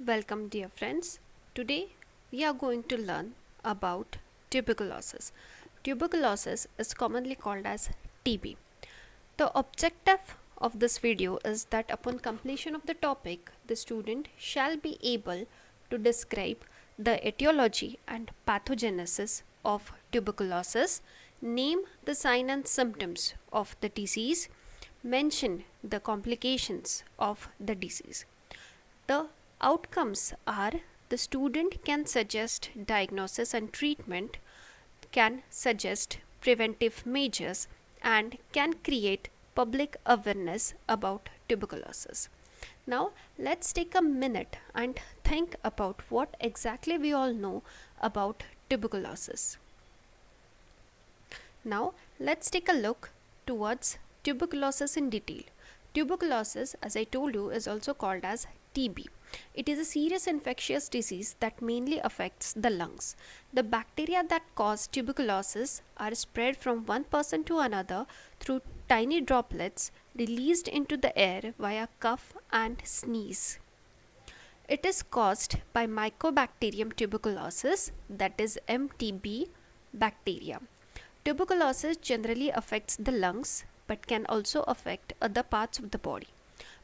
Welcome, dear friends. Today we are going to learn about tuberculosis. Tuberculosis is commonly called as TB. The objective of this video is that upon completion of the topic, the student shall be able to describe the etiology and pathogenesis of tuberculosis, name the sign and symptoms of the disease, mention the complications of the disease. The outcomes are the student can suggest diagnosis and treatment, can suggest preventive measures, and can create public awareness about tuberculosis. Now, let's take a minute and think about what exactly we all know about tuberculosis. Now, let's take a look towards tuberculosis in detail. Tuberculosis, as I told you, is also called as TB. It is a serious infectious disease that mainly affects the lungs. The bacteria that cause tuberculosis are spread from one person to another through tiny droplets released into the air via cough and sneeze. It is caused by Mycobacterium tuberculosis, that is MTB bacteria. Tuberculosis generally affects the lungs but can also affect other parts of the body.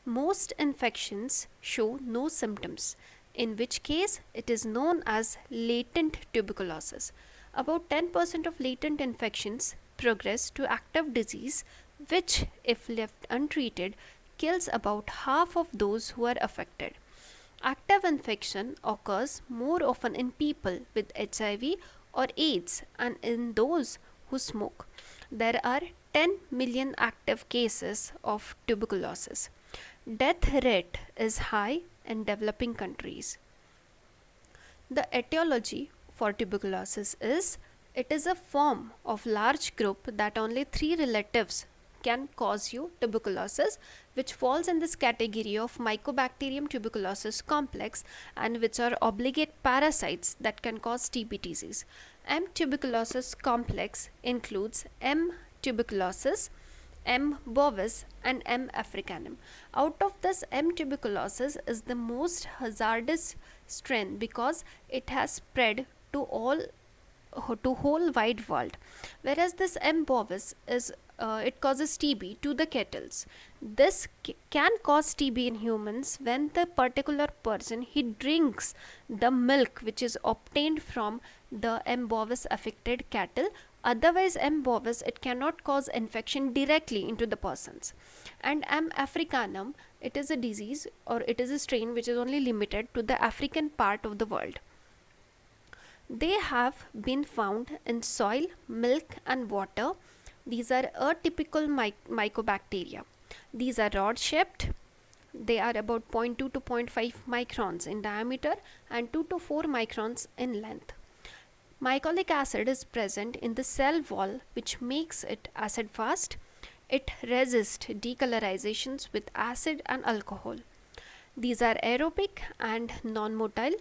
Most infections show no symptoms, in which case it is known as latent tuberculosis. About 10% of latent infections progress to active disease, which, if left untreated, kills about half of those who are affected. Active infection occurs more often in people with HIV or AIDS and in those who smoke. There are 10 million active cases of tuberculosis. Death rate is high in developing countries. The etiology for tuberculosis is it is a form of large group that only 3 relatives can cause you tuberculosis, which falls in this category of Mycobacterium tuberculosis complex and which are obligate parasites that can cause TB disease. M. tuberculosis complex includes M. tuberculosis, M. bovis and M. africanum. Out of this, M. tuberculosis is the most hazardous strain because it has spread to whole wide world, whereas this M. bovis is it causes TB to the kettles. This can cause TB in humans when the particular person he drinks the milk which is obtained from the M. bovis affected cattle. Otherwise, M. bovis it cannot cause infection directly into the persons. And M. africanum, it is a disease or it is a strain which is only limited to the African part of the world. They have been found in soil, milk and water. These are atypical mycobacteria. These are rod shaped. They are about 0.2 to 0.5 microns in diameter and 2 to 4 microns in length. Mycolic acid is present in the cell wall, which makes it acid fast. It resists decolorizations with acid and alcohol. These are aerobic and non-motile.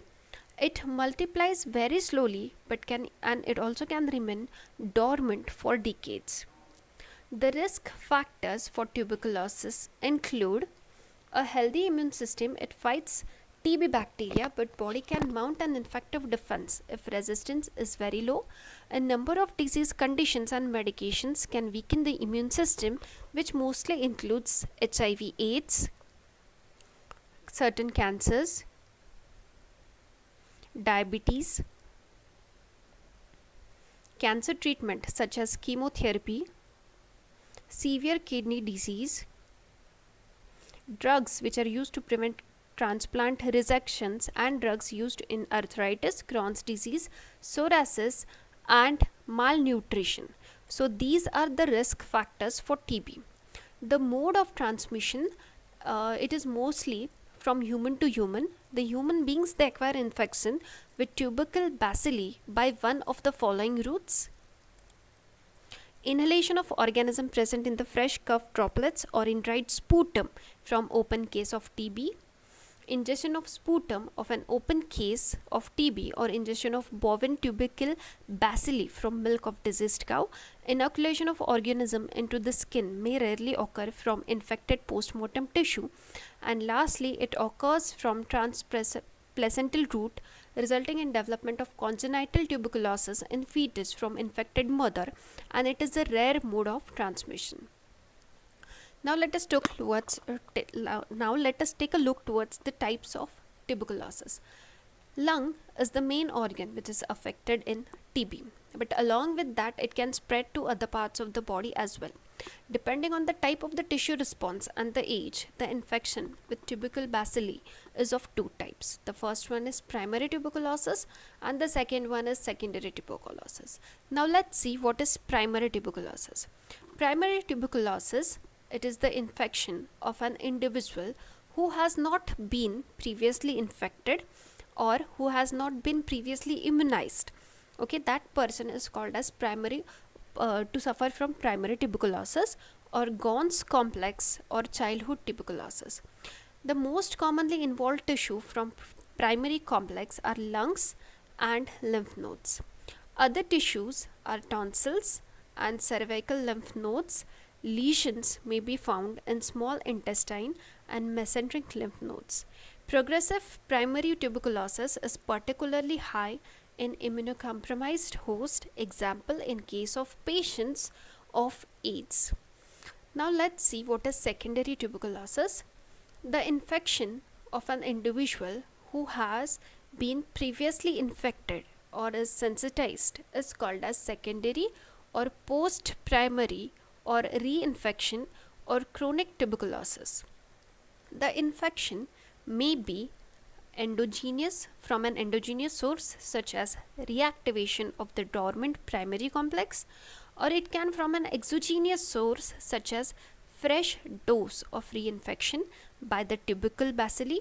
It multiplies very slowly and it also can remain dormant for decades. The risk factors for tuberculosis include a healthy immune system. It fights TB bacteria, but body can mount an infective defense if resistance is very low. A number of disease conditions and medications can weaken the immune system, which mostly includes HIV AIDS, certain cancers, diabetes, cancer treatment such as chemotherapy, severe kidney disease, drugs which are used to prevent transplant resections, and drugs used in arthritis, Crohn's disease, psoriasis and malnutrition. So these are the risk factors for TB. The mode of transmission, it is mostly from human to human. The human beings they acquire infection with tubercle bacilli by one of the following routes: inhalation of organism present in the fresh cough droplets or in dried sputum from open case of TB, ingestion of sputum of an open case of TB or ingestion of bovine tubercle bacilli from milk of diseased cow. Inoculation of organism into the skin may rarely occur from infected postmortem tissue. And lastly, it occurs from placental route, resulting in development of congenital tuberculosis in fetus from infected mother, and it is a rare mode of transmission. Now let us take a look towards the types of tuberculosis. Lung is the main organ which is affected in TB, but along with that it can spread to other parts of the body as well. Depending on the type of the tissue response and the age, the infection with tubercle bacilli is of two types. The first one is primary tuberculosis and the second one is secondary tuberculosis. Now let's see what is primary tuberculosis. Primary tuberculosis, it is the infection of an individual who has not been previously infected or who has not been previously immunized. Okay, that person is called as primary to suffer from primary tuberculosis or Gons complex or childhood tuberculosis. The most commonly involved tissue from primary complex are lungs and lymph nodes. Other tissues are tonsils and cervical lymph nodes. Lesions may be found in small intestine and mesenteric lymph nodes. Progressive primary tuberculosis is particularly high in immunocompromised host, example in case of patients of AIDS. Now let's see what is secondary tuberculosis. The infection of an individual who has been previously infected or is sensitized is called as secondary or post-primary or reinfection or chronic tuberculosis. The infection may be endogenous from an endogenous source such as reactivation of the dormant primary complex, or it can from an exogenous source such as fresh dose of reinfection by the tubercle bacilli.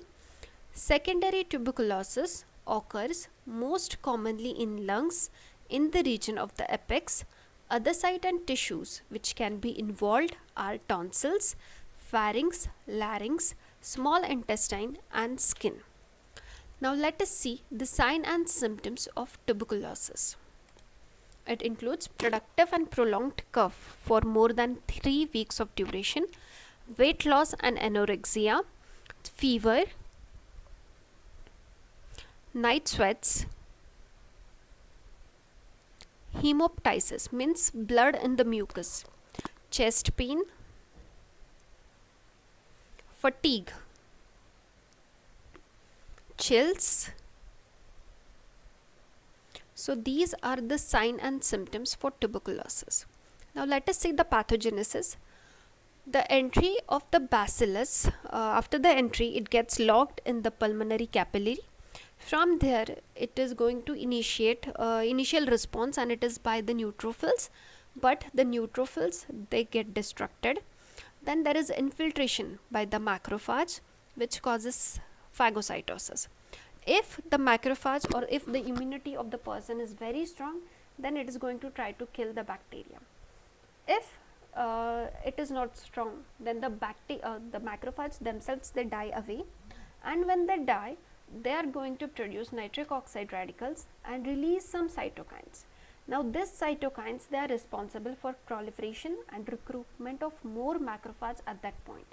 Secondary tuberculosis occurs most commonly in lungs in the region of the apex. Other site and tissues which can be involved are tonsils, pharynx, larynx, small intestine and skin. Now let us see the sign and symptoms of tuberculosis. It includes productive and prolonged cough for more than 3 weeks of duration, weight loss and anorexia, fever, night sweats, hemoptysis means blood in the mucus, chest pain, fatigue, chills. So these are the sign and symptoms for tuberculosis. Now let us see the pathogenesis. The entry of the bacillus, after the entry it gets locked in the pulmonary capillary. From there it is going to initiate initial response, and it is by the neutrophils, but the neutrophils they get destructed. Then there is infiltration by the macrophage which causes phagocytosis. If the macrophage or if the immunity of the person is very strong, then it is going to try to kill the bacteria. If it is not strong, then the macrophage themselves they die away, and when they die they are going to produce nitric oxide radicals and release some cytokines. Now these cytokines they are responsible for proliferation and recruitment of more macrophage at that point.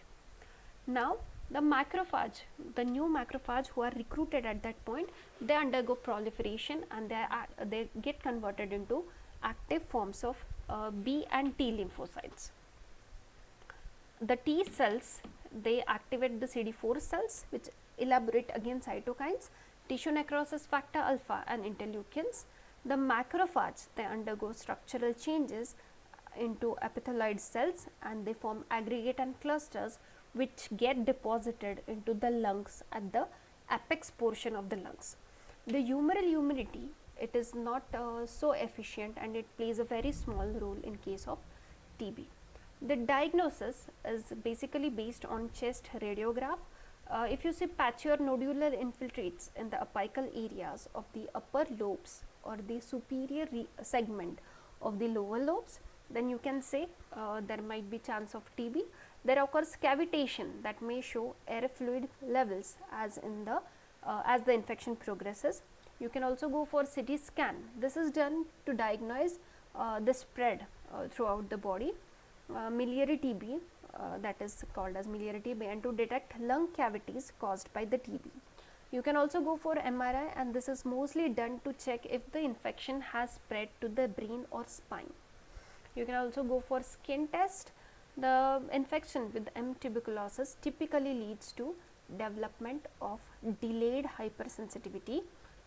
Now the macrophage, the new macrophage who are recruited at that point, they undergo proliferation and they get converted into active forms of B and T lymphocytes. The T cells they activate the CD4 cells which elaborate again cytokines, tissue necrosis factor alpha and interleukins. The macrophage they undergo structural changes into epithelioid cells and they form aggregate and clusters which get deposited into the lungs at the apex portion of the lungs. The humoral humidity it is not so efficient and it plays a very small role in case of TB. The diagnosis is basically based on chest radiograph. If you see patchy or nodular infiltrates in the apical areas of the upper lobes or the superior segment of the lower lobes, then you can say there might be chance of TB. There occurs cavitation that may show air fluid levels as the infection progresses. You can also go for CT scan. This is done to diagnose the spread throughout the body. Miliary TB that is called as miliary TB, and to detect lung cavities caused by the TB. You can also go for MRI, and this is mostly done to check if the infection has spread to the brain or spine. You can also go for skin test. The infection with M. tuberculosis typically leads to development of delayed hypersensitivity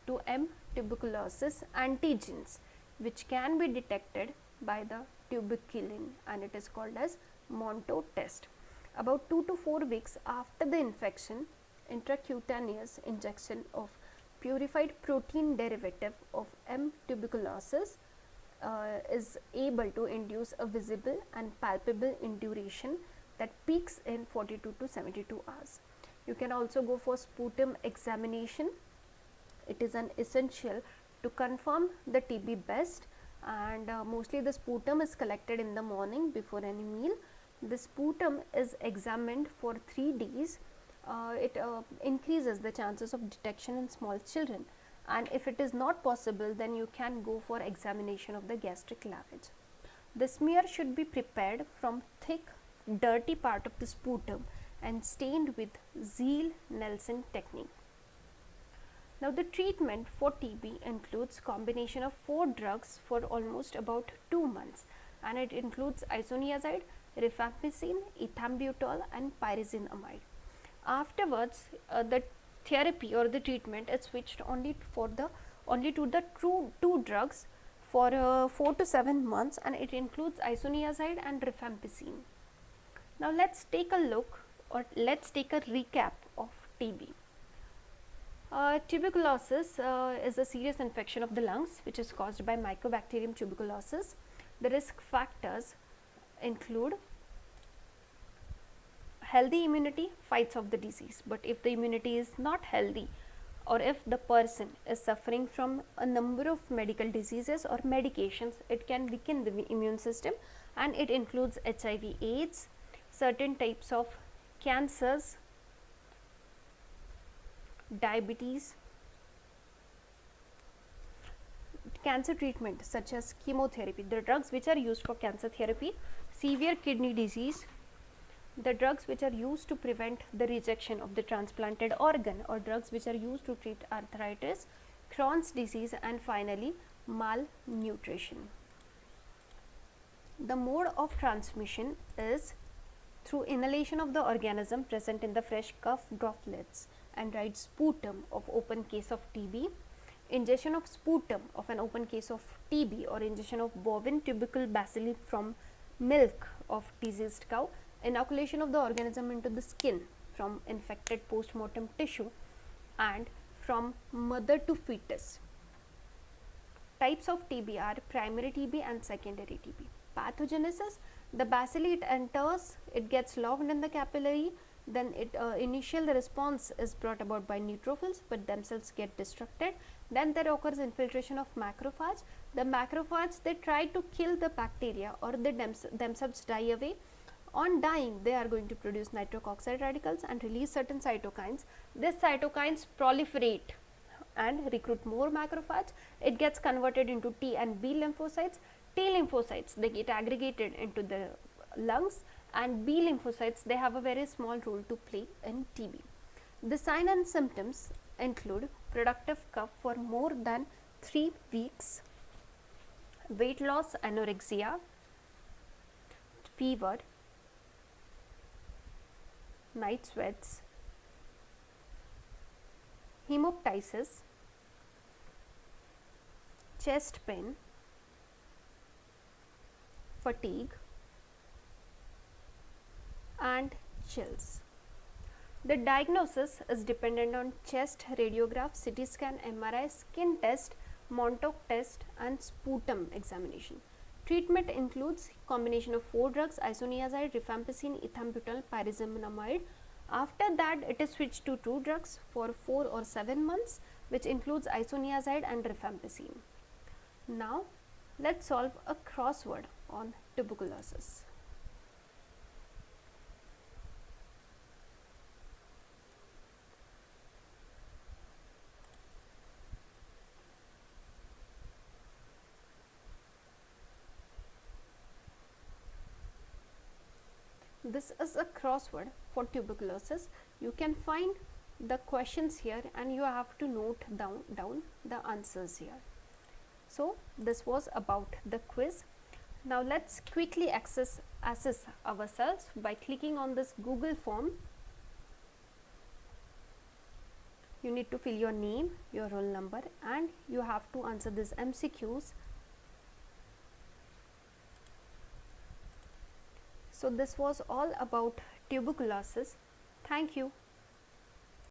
to M. tuberculosis antigens, which can be detected by the tuberculin, and it is called as Monto test. About 2 to 4 weeks after the infection, intracutaneous injection of purified protein derivative of M. tuberculosis is able to induce a visible and palpable induration that peaks in 42 to 72 hours. You can also go for sputum examination. It is an essential to confirm the TB best, and mostly the sputum is collected in the morning before any meal. The sputum is examined for 3 days. It increases the chances of detection in small children, and if it is not possible, then you can go for examination of the gastric lavage. The smear should be prepared from thick, dirty part of the sputum and stained with Ziehl-Neelsen technique. Now, the treatment for TB includes combination of 4 drugs for almost about 2 months, and it includes isoniazid, rifampicin, ethambutol, and pyrazinamide. Afterwards, the therapy or the treatment is switched only to the two drugs for 4 to 7 months, and it includes isoniazid and rifampicin. Now, let's take a look, or let's take a recap of TB. Tuberculosis is a serious infection of the lungs which is caused by Mycobacterium tuberculosis. The risk factors include healthy immunity fights off the disease, but if the immunity is not healthy, or if the person is suffering from a number of medical diseases or medications, it can weaken the immune system, and it includes HIV, AIDS, certain types of cancers, diabetes, cancer treatment such as chemotherapy, the drugs which are used for cancer therapy, severe kidney disease, the drugs which are used to prevent the rejection of the transplanted organ, or drugs which are used to treat arthritis, Crohn's disease, and finally malnutrition. The mode of transmission is through inhalation of the organism present in the fresh cough droplets and dried sputum of open case of TB, ingestion of sputum of an open case of TB, or ingestion of bovine tubercle bacilli from milk of diseased cow, inoculation of the organism into the skin from infected post-mortem tissue, and from mother to fetus. Types of TB are primary TB and secondary TB. Pathogenesis, the bacilli it enters, it gets locked in the capillary, then initial response is brought about by neutrophils, but themselves get destructed. Then there occurs infiltration of macrophage. The macrophage, they try to kill the bacteria, or they themselves die away. On dying, they are going to produce nitric oxide radicals and release certain cytokines. These cytokines proliferate and recruit more macrophage. It gets converted into T and B lymphocytes. T lymphocytes, they get aggregated into the lungs, and B lymphocytes, they have a very small role to play in TB. The signs and symptoms include productive cough for more than 3 weeks, weight loss, anorexia, fever, night sweats, hemoptysis, chest pain, fatigue, and chills. The diagnosis is dependent on chest radiograph, CT scan, MRI, skin test, Montauk test, and sputum examination. Treatment includes combination of 4 drugs: isoniazid, rifampicin, ethambutol, pyrazinamide. After that, it is switched to 2 drugs for 4 or 7 months, which includes isoniazid and rifampicin. Now, let's solve a crossword on tuberculosis. This is a crossword for tuberculosis. You can find the questions here and you have to note down the answers here. So this was about the quiz. Now let's quickly assess ourselves by clicking on this Google form. You need to fill your name, your roll number, and you have to answer these MCQs. So this was all about tuberculosis. Thank you.